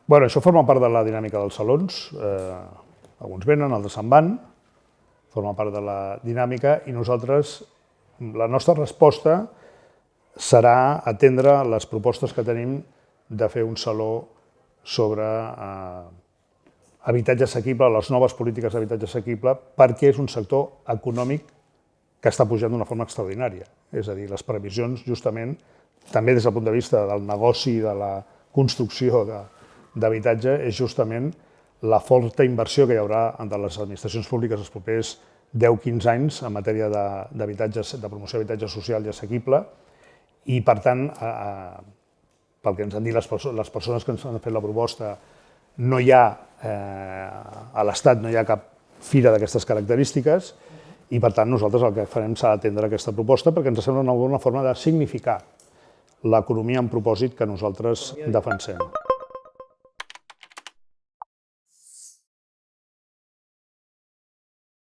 Això forma part de la dinàmica dels salons. Alguns venen, altres se'n van. Forma part de la dinàmica i nosaltres, la nostra resposta serà atendre les propostes que tenim de fer un saló sobre habitatge assequible, les noves polítiques d'habitatge assequible, perquè és un sector econòmic que està pujant d'una forma extraordinària. És a dir, les previsions, justament, també des del punt de vista del negoci de la construcció d'habitatge, és justament la forta inversió que hi haurà de les administracions públiques els propers 10-15 anys en matèria de promoció d'habitatge social i assequible, i, per tant, pel que ens han dit les persones que ens han fet la proposta, no hi ha, a l'Estat no hi ha cap fira d'aquestes característiques i, per tant, nosaltres el que farem serà atendre aquesta proposta perquè ens sembla una bona forma de significar l'economia en propòsit que nosaltres defensem.